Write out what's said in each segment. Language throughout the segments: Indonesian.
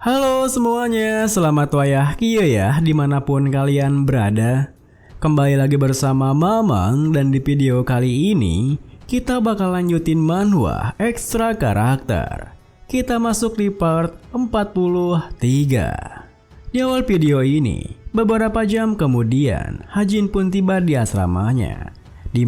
Halo semuanya, selamat wayah Kio ya dimanapun kalian berada. Kembali lagi bersama Mamang dan di video kali ini kita bakal lanjutin manhwa ekstra karakter. Kita masuk di part 43. Di awal video ini, beberapa jam kemudian Hajin pun tiba di asramanya. Di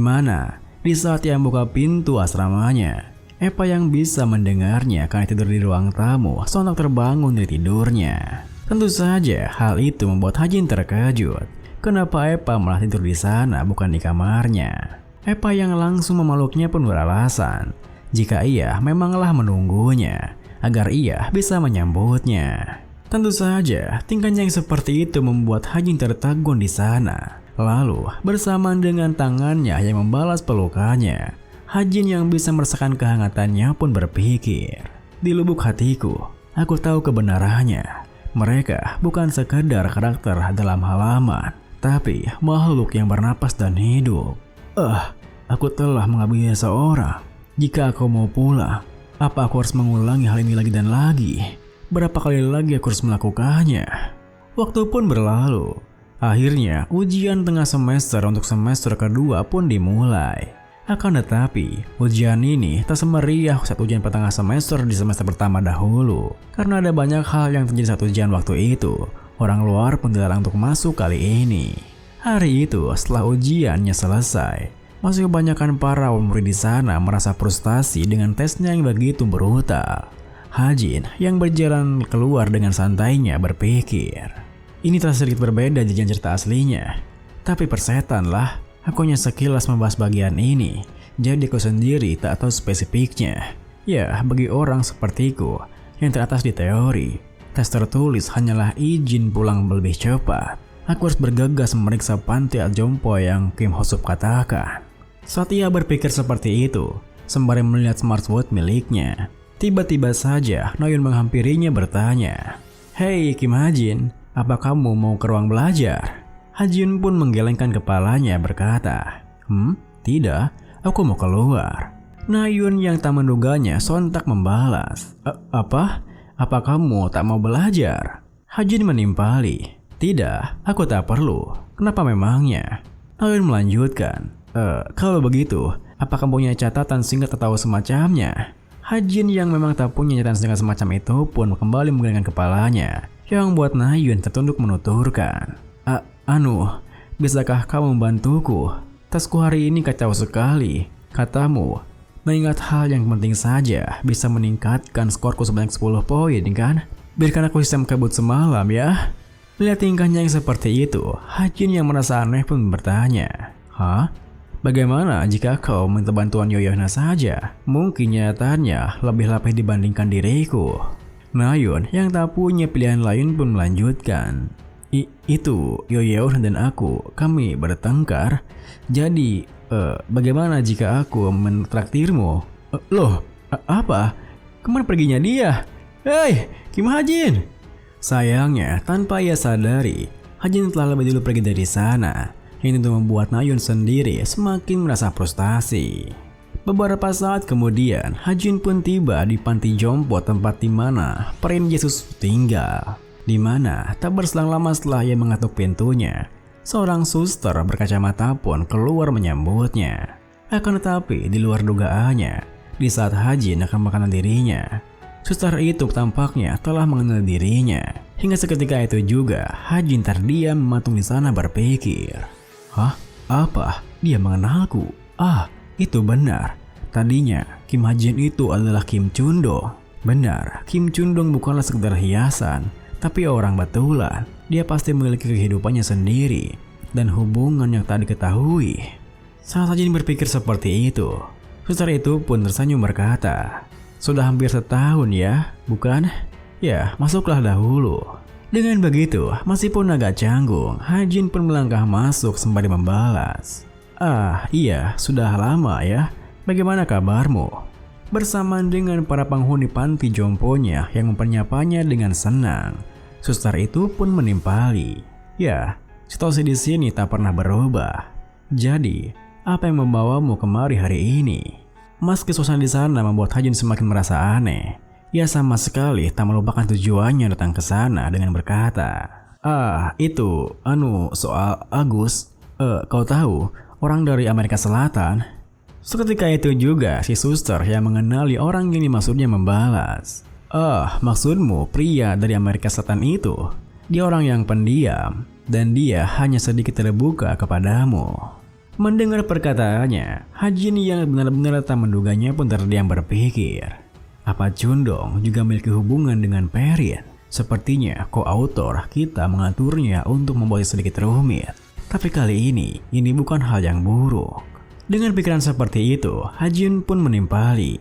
saat yang buka pintu asramanya, Epa yang bisa mendengarnya karena tidur di ruang tamu sontak terbangun dari tidurnya. Tentu saja hal itu membuat Hajin terkejut. Kenapa Epa malah tidur di sana bukan di kamarnya? Epa yang langsung memeluknya pun beralasan jika ia memanglah menunggunya agar ia bisa menyambutnya. Tentu saja tingkahnya yang seperti itu membuat Hajin tertegun di sana. Lalu bersamaan dengan tangannya yang membalas pelukannya, Hajin yang bisa merasakan kehangatannya pun berpikir, di lubuk hatiku, aku tahu kebenarannya. Mereka bukan sekedar karakter dalam halaman, tapi makhluk yang bernapas dan hidup. Aku telah mengabaikan seorang. Jika aku mau pulang, apa aku harus mengulangi hal ini lagi dan lagi? Berapa kali lagi aku harus melakukannya? Waktu pun berlalu. Akhirnya ujian tengah semester untuk semester kedua pun dimulai. Akan tetapi, ujian ini tak semeriah saat ujian pertengahan semester di semester pertama dahulu. Karena ada banyak hal yang terjadi saat ujian waktu itu, orang luar pun dilarang untuk masuk kali ini. Hari itu, setelah ujiannya selesai, masih kebanyakan para murid di sana merasa frustasi dengan tesnya yang begitu brutal. Hajin yang berjalan keluar dengan santainya berpikir, ini terasa sedikit berbeda dari cerita aslinya. Tapi persetan lah. Aku hanya sekilas membahas bagian ini, jadi aku sendiri tak tahu spesifiknya. Ya, bagi orang sepertiku yang teratas di teori, tes tertulis hanyalah izin pulang lebih cepat. Aku harus bergegas memeriksa panti jompo yang Kim Hosup katakan. Saat ia berpikir seperti itu, sembari melihat smartwatch miliknya, tiba-tiba saja Noyun menghampirinya bertanya, "Hei Kim Hajin, apa kamu mau ke ruang belajar?" Hajin pun menggelengkan kepalanya berkata, Tidak, aku mau keluar." Noyun yang tak menduganya sontak membalas, Apa? Apa kamu tak mau belajar?" Hajin menimpali, "Tidak, aku tak perlu. Kenapa memangnya?" Noyun melanjutkan, Kalau begitu, apakah punya catatan singkat atau semacamnya?" Hajin yang memang tak punya catatan singkat semacam itu pun kembali menggelengkan kepalanya, yang membuat Noyun tertunduk menuturkan, Bisakah kamu membantuku? Tesku hari ini kacau sekali. Katamu, mengingat hal yang penting saja bisa meningkatkan skorku sebanyak 10 poin kan? Biarkan aku sistem kabut semalam ya." Melihat tingkahnya yang seperti itu, Hajin yang merasa aneh pun bertanya, Bagaimana jika kau minta bantuan Yoyona saja? Mungkin nyatanya lebih lapis dibandingkan diriku." Noyun yang tak punya pilihan lain pun melanjutkan, Itu Yoyeon dan aku, kami bertengkar. Jadi, bagaimana jika aku mentraktirmu?" Apa? Kemana perginya dia? Hei, Kim Hajin!" Sayangnya, tanpa ia sadari, Hajin telah lebih dulu pergi dari sana. Ini tentu membuat Noyun sendiri semakin merasa frustasi. Beberapa saat kemudian, Hajin pun tiba di panti jompo tempat di mana Prin Yesus tinggal. Di mana tak berselang lama setelah ia mengetuk pintunya, seorang suster berkacamata pun keluar menyambutnya. Akan tetapi di luar dugaannya, di saat Hajin akan makanan dirinya, suster itu tampaknya telah mengenal dirinya. Hingga seketika itu juga Hajin terdiam mematung di sana berpikir, Apa? Dia mengenalku? Itu benar. Tadinya Kim Hajin itu adalah Kim Chundong. Benar, Kim Chundong bukanlah sekedar hiasan, tapi orang betulan. Dia pasti memiliki kehidupannya sendiri dan hubungan yang tak diketahui. Saat Hajin berpikir seperti itu, suster itu pun tersenyum berkata, "Sudah hampir setahun ya, bukan? Ya, masuklah dahulu." Dengan begitu, masih pun agak canggung, Hajin pun melangkah masuk sembari membalas, Iya, sudah lama ya. Bagaimana kabarmu?" Bersamaan dengan para penghuni panti jomponya yang mempernyapanya dengan senang, suster itu pun menimpali, "Ya, situasi di sini tak pernah berubah. Jadi, apa yang membawamu kemari hari ini?" Meski suasana di sana membuat Hajin semakin merasa aneh, Ia sama sekali tak melupakan tujuannya datang ke sana dengan berkata, itu, soal Agus. Kau tahu, orang dari Amerika Selatan. Seketika itu juga si suster yang mengenali orang yang dimaksudnya membalas. Maksudmu pria dari Amerika Selatan itu? Dia orang yang pendiam dan dia hanya sedikit terbuka kepadamu. Mendengar perkataannya, Hajin yang benar-benar tak menduganya pun terdiam berpikir. Apa Chundong juga memiliki hubungan dengan Perrin? Sepertinya co-author kita mengaturnya untuk membuat sedikit rumit. Tapi kali ini bukan hal yang buruk. Dengan pikiran seperti itu, Hajin pun menimpali.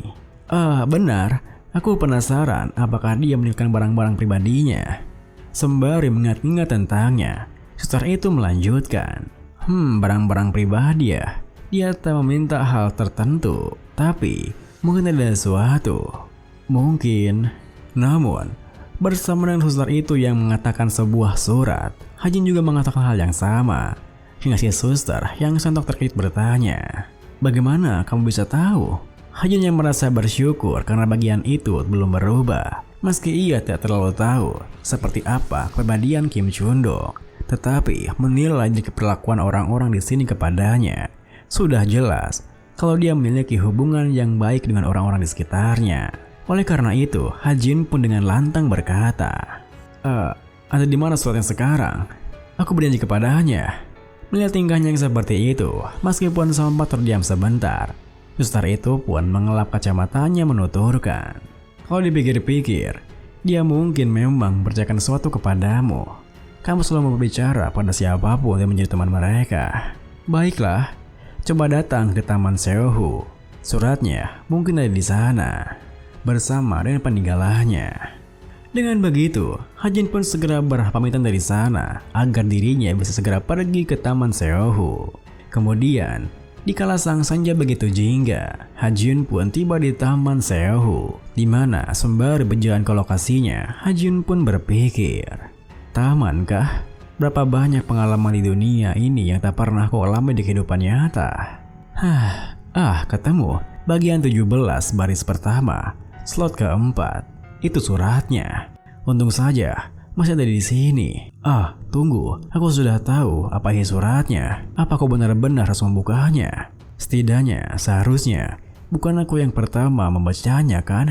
Benar, aku penasaran apakah dia meninggalkan barang-barang pribadinya. Sembari mengingat-ingat tentangnya, suster itu melanjutkan. Barang-barang pribadi ya. Dia tak meminta hal tertentu, tapi mungkin ada sesuatu. Mungkin. Namun, bersama dengan suster itu yang mengatakan sebuah surat, Hajin juga mengatakan hal yang sama. Hingga si suster yang sontak terkejut bertanya, "Bagaimana kamu bisa tahu?" Hajin yang merasa bersyukur karena bagian itu belum berubah. Meski ia tak terlalu tahu seperti apa kepribadian Kim Chundong, tetapi menilai dari perlakuan orang-orang di sini kepadanya, sudah jelas kalau dia memiliki hubungan yang baik dengan orang-orang di sekitarnya. Oleh karena itu, Hajin pun dengan lantang berkata, "Ada di mana suratnya sekarang? Aku berjanji kepadanya." Melihat tingkahnya yang seperti itu, meskipun sempat terdiam sebentar, suster itu pun mengelap kacamatanya menuturkan, "Kalau dipikir-pikir, dia mungkin memang berjanjikan sesuatu kepadamu. Kamu selalu berbicara pada siapapun yang menjadi teman mereka. Baiklah, coba datang ke Taman Seohu. Suratnya mungkin ada di sana, bersama dengan peninggalannya." Dengan begitu, Hajin pun segera berpamitan dari sana agar dirinya bisa segera pergi ke Taman Seohu. Kemudian, dikala sang senja begitu jingga, Hajin pun tiba di Taman Seohu, di mana sembari berjalan ke lokasinya, Hajin pun berpikir, taman kah? Berapa banyak pengalaman di dunia ini yang tak pernah aku alami di kehidupan nyata. Ketemu. Bagian 17 baris pertama, slot keempat. Itu suratnya. Untung saja masih ada di sini. Tunggu. Aku sudah tahu apa isi suratnya. Apa aku benar-benar harus membukanya? Setidaknya seharusnya bukan aku yang pertama membacanya kan?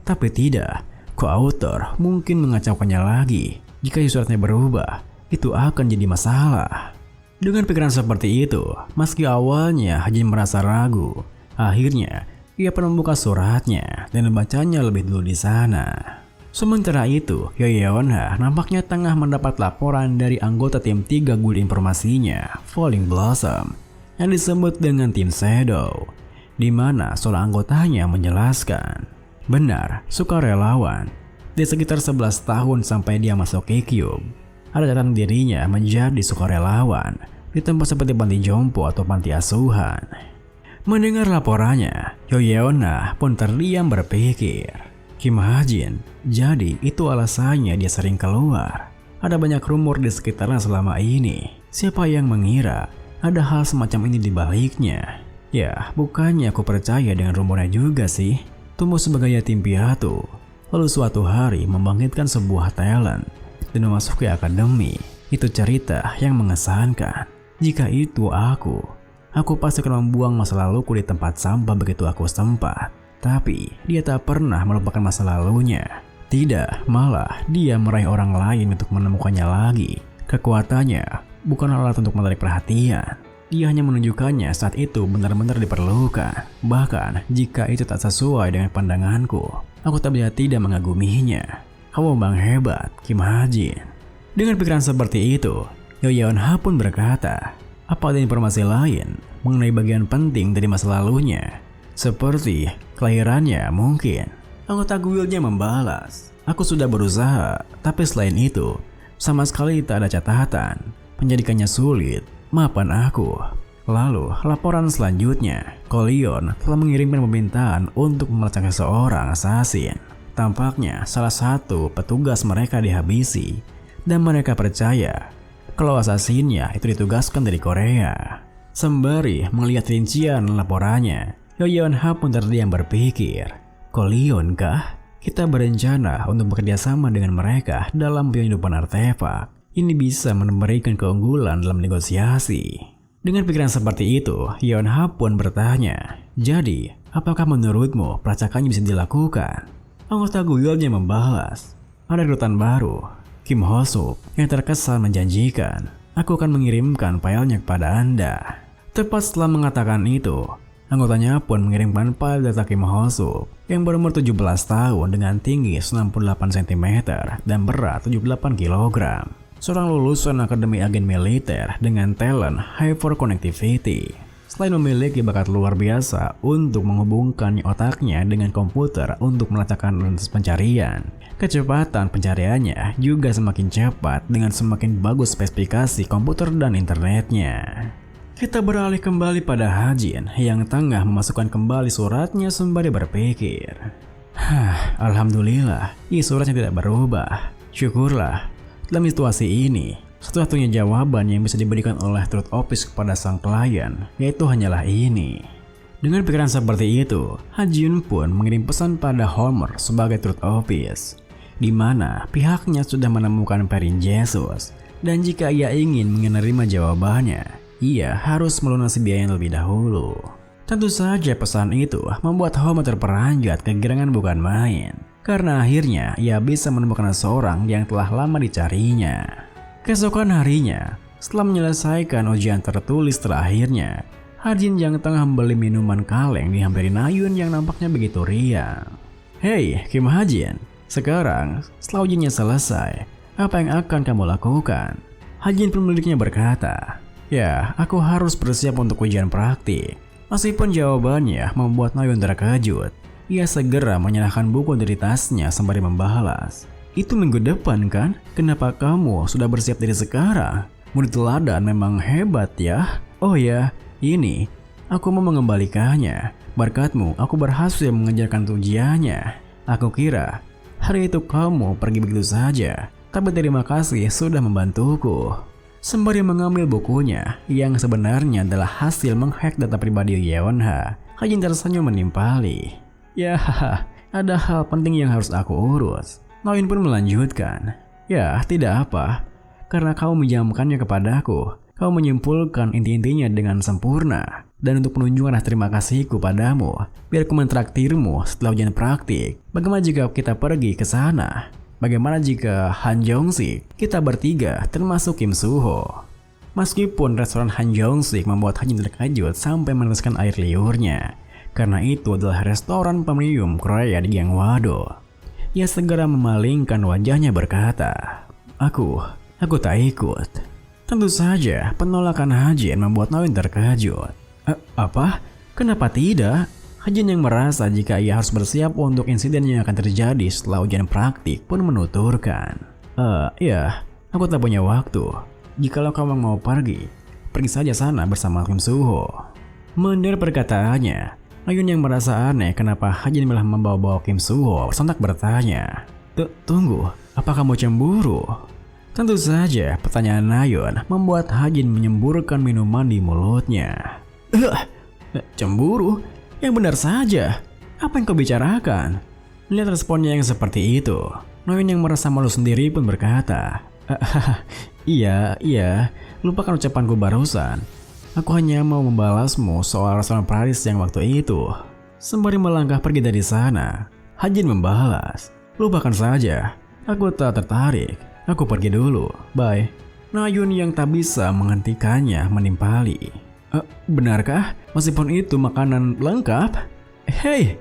Tapi tidak. Co-author mungkin mengacaukannya lagi. Jika suratnya berubah, itu akan jadi masalah. Dengan pikiran seperti itu, meski awalnya Hajin merasa ragu, akhirnya ia pun membuka suratnya dan membacanya lebih dulu di sana. Sementara itu, Yoyeonha nampaknya tengah mendapat laporan dari anggota tim 3 guild informasinya, Falling Blossom, yang disebut dengan tim Shadow, di mana seorang anggotanya menjelaskan, benar, sukarelawan. Di sekitar 11 tahun sampai dia masuk K-Cube, ada catatan dirinya menjadi sukarelawan di tempat seperti panti jompo atau panti asuhan. Mendengar laporannya, Yoyeonha pun terdiam berpikir, Kim Hajin, jadi itu alasannya dia sering keluar. Ada banyak rumor di sekitarnya selama ini. Siapa yang mengira ada hal semacam ini di baliknya? Ya, bukannya aku percaya dengan rumornya juga sih. Tumbuh sebagai yatim piatu, lalu suatu hari membangkitkan sebuah talent dan memasuki akademi. Itu cerita yang mengesankan. Jika itu aku pasti akan membuang masa laluku di tempat sampah begitu aku sempat. Tapi dia tak pernah melupakan masa lalunya. Tidak, malah dia meraih orang lain untuk menemukannya lagi. Kekuatannya bukan alat untuk menarik perhatian. Dia hanya menunjukkannya saat itu benar-benar diperlukan. Bahkan jika itu tak sesuai dengan pandanganku, aku tak bisa tidak mengaguminya. Kamu memang hebat, Kim Hajin. Dengan pikiran seperti itu, Yoyeonha pun berkata, apa ada informasi lain mengenai bagian penting dari masa lalunya? Seperti kelahirannya mungkin. Anggota guildnya membalas, aku sudah berusaha, tapi selain itu, sama sekali tak ada catatan. Menjadikannya sulit, maafkan aku. Lalu, laporan selanjutnya, Kolion telah mengirimkan permintaan untuk melacak seorang assassin. Tampaknya salah satu petugas mereka dihabisi, dan mereka percaya kalau assassinnya itu ditugaskan dari Korea. Sembari melihat rincian laporannya, Yoyeonha pun terdiam berpikir, Kolion kah? Kita berencana untuk bekerja sama dengan mereka dalam penyelundupan artefak. Ini bisa memberikan keunggulan dalam negosiasi. Dengan pikiran seperti itu, Yonha pun bertanya, jadi apakah menurutmu pelacakannya bisa dilakukan? Anggota guildnya membalas, ada rekrutan baru, Kim Ho-suk, yang terkesan menjanjikan. Aku akan mengirimkan filenya kepada Anda. Tepat setelah mengatakan itu, anggotanya pun mengirimkan file data Kim Ho-suk yang berumur 17 tahun dengan tinggi 98 cm dan berat 78 kg. Seorang lulusan Akademi Agen Militer dengan talent Hyper Connectivity. Selain memiliki bakat luar biasa untuk menghubungkan otaknya dengan komputer untuk melacakkan lintas pencarian, kecepatan pencariannya juga semakin cepat dengan semakin bagus spesifikasi komputer dan internetnya. Kita beralih kembali pada Hajin yang tengah memasukkan kembali suratnya sembari berpikir. Alhamdulillah, suratnya tidak berubah. Syukurlah. Dalam situasi ini, satu-satunya jawaban yang bisa diberikan oleh Truth Office kepada sang klien yaitu hanyalah ini. Dengan pikiran seperti itu, Hajin pun mengirim pesan pada Homer sebagai Truth Office, di mana pihaknya sudah menemukan Perrin Jesus, dan jika ia ingin menerima jawabannya, ia harus melunasi biaya yang lebih dahulu. Tentu saja pesan itu membuat Homer terperanjat kegirangan bukan main, karena akhirnya ia bisa menemukan seorang yang telah lama dicarinya. Keesokan harinya, setelah menyelesaikan ujian tertulis terakhirnya, Hajin yang tengah membeli minuman kaleng dihampiri Nayun yang nampaknya begitu riang. Hei, Kim Hajin, sekarang setelah ujiannya selesai, apa yang akan kamu lakukan? Hajin pemiliknya berkata, ya, aku harus bersiap untuk ujian praktik. Meskipun jawabannya membuat Nayun terkejut, ia segera menyerahkan buku dari tasnya sembari membalas. Itu minggu depan kan? Kenapa kamu sudah bersiap dari sekarang? Murid teladan memang hebat ya. Oh ya, ini aku mau mengembalikannya. Berkatmu aku berhasil mengejarkan ujiannya. Aku kira hari itu kamu pergi begitu saja. Tapi terima kasih sudah membantuku. Sembari mengambil bukunya yang sebenarnya adalah hasil menghack data pribadi Yonha, Hajin tersenyum menimpali. Ya, ada hal penting yang harus aku urus. Nayun pun melanjutkan. Ya, tidak apa. Karena kau menjamkannya kepadaku, kau menyimpulkan inti-intinya dengan sempurna. Dan untuk menunjukkan terima kasihku padamu, biar aku mentraktirmu setelah ujian praktik. Bagaimana jika kita pergi ke sana? Bagaimana jika Han Jong-sik, kita bertiga termasuk Kim Soo-ho? Meskipun restoran Han Jong-sik membuat Hajin terkejut sampai meneteskan air liurnya, karena itu adalah restoran premium Korea di Gangwado. Ia segera memalingkan wajahnya berkata, Aku tak ikut. Tentu saja penolakan Hajin membuat Nayun terkejut. Apa? Kenapa tidak? Hajin yang merasa jika ia harus bersiap untuk insiden yang akan terjadi setelah ujian praktik pun menuturkan. Ya, aku tak punya waktu. Jikalau kamu mau pergi saja sana bersama Kim Soo-ho. Mendengar perkataannya, Nayun yang merasa aneh kenapa Hajin malah membawa-bawa Kim Soo-ho sontak bertanya. Tunggu, apa kamu cemburu? Tentu saja pertanyaan Nayun membuat Hajin menyemburkan minuman di mulutnya. Cemburu? Yang benar saja, apa yang kau bicarakan? Melihat responnya yang seperti itu, Nayun yang merasa malu sendiri pun berkata, Iya, lupakan ucapanku barusan. Aku hanya mau membalasmu soal restoran Paris yang waktu itu. Sembari melangkah pergi dari sana, Hajin membalas, lupakan saja, aku tak tertarik, aku pergi dulu, bye. Nayun yang tak bisa menghentikannya menimpali. Benarkah? Meskipun itu makanan lengkap? Hei,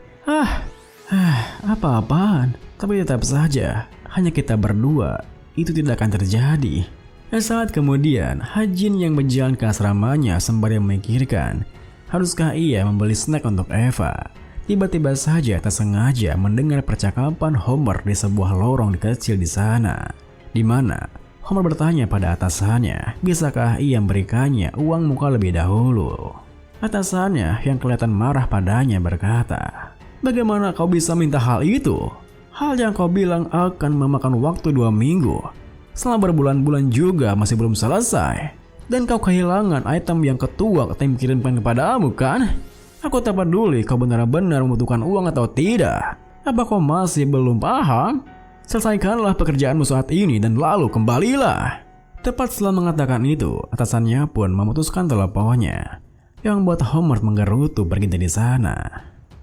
apa-apaan? Tapi tetap saja, hanya kita berdua, itu tidak akan terjadi. Saat kemudian, Hajin yang berjalan ke asramanya sembari memikirkan, haruskah ia membeli snack untuk Eva? Tiba-tiba saja tersengaja mendengar percakapan Homer di sebuah lorong kecil di sana, di mana Homer bertanya pada atasannya, bisakah ia memberikannya uang muka lebih dahulu. Atasannya yang kelihatan marah padanya berkata, bagaimana kau bisa minta hal itu? Hal yang kau bilang akan memakan waktu 2 minggu. Selama berbulan-bulan juga masih belum selesai. Dan kau kehilangan item yang ketua tim kirimkan kepadamu kan? Aku tak peduli kau benar-benar membutuhkan uang atau tidak. Apa kau masih belum paham? Selesaikanlah pekerjaanmu saat ini dan lalu kembalilah. Tepat setelah mengatakan itu, atasannya pun memutuskan teleponnya, yang membuat Homer menggerutu pergi dari sana.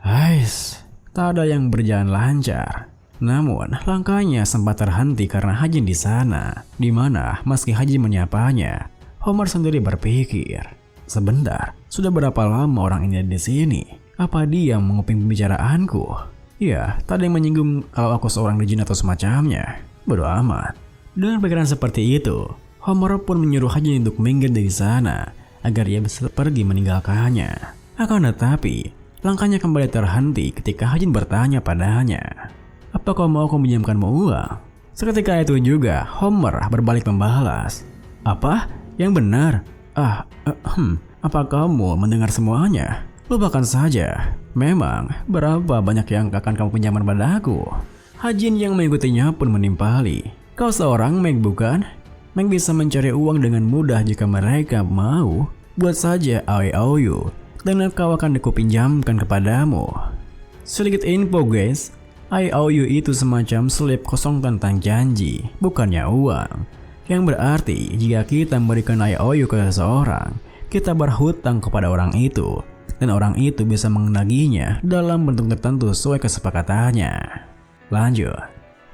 Hais, tak ada yang berjalan lancar. Namun, langkahnya sempat terhenti karena Hajin di sana, di mana meski Hajin menyapanya, Homer sendiri berpikir, sebentar, sudah berapa lama orang ini ada di sini? Apa dia menguping pembicaraanku? Ya, tak ada yang menyinggung kalau aku seorang jin atau semacamnya. Bodoh amat. Dengan pikiran seperti itu, Homer pun menyuruh Hajin untuk minggir dari sana agar ia bisa pergi meninggalkannya. Akan tetapi, langkahnya kembali terhenti ketika Hajin bertanya padanya, "Apa kau mau aku meminjamkanmu uang?" Seketika itu juga, Homer berbalik membalas, "Apa? Yang benar? Apa kamu mendengar semuanya? Lupakan saja. Memang, berapa banyak yang akan kamu pinjamkan padaku?" Hajin yang mengikutinya pun menimpali, "Kau seorang Meg bukan? Meg bisa mencari uang dengan mudah jika mereka mau. Buat saja IOU, dan kau akan kupinjamkan kepadamu." Sedikit info guys, IOU itu semacam slip kosong tentang janji, bukannya uang. Yang berarti jika kita memberikan IOU ke seseorang, kita berhutang kepada orang itu, dan orang itu bisa menagihnya dalam bentuk tertentu sesuai kesepakatannya. Lanjut,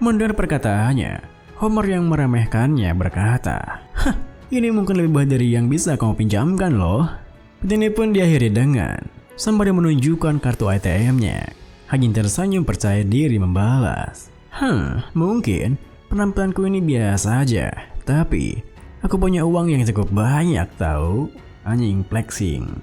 mendengar perkataannya, Homer yang meremehkannya berkata, "Hah, ini mungkin lebih baik dari yang bisa kamu pinjamkan loh." Ini pun diakhiri dengan sembari menunjukkan kartu ATM-nya. Hajin tersenyum percaya diri membalas, mungkin penampilanku ini biasa aja, tapi aku punya uang yang cukup banyak tahu." Anjing flexing.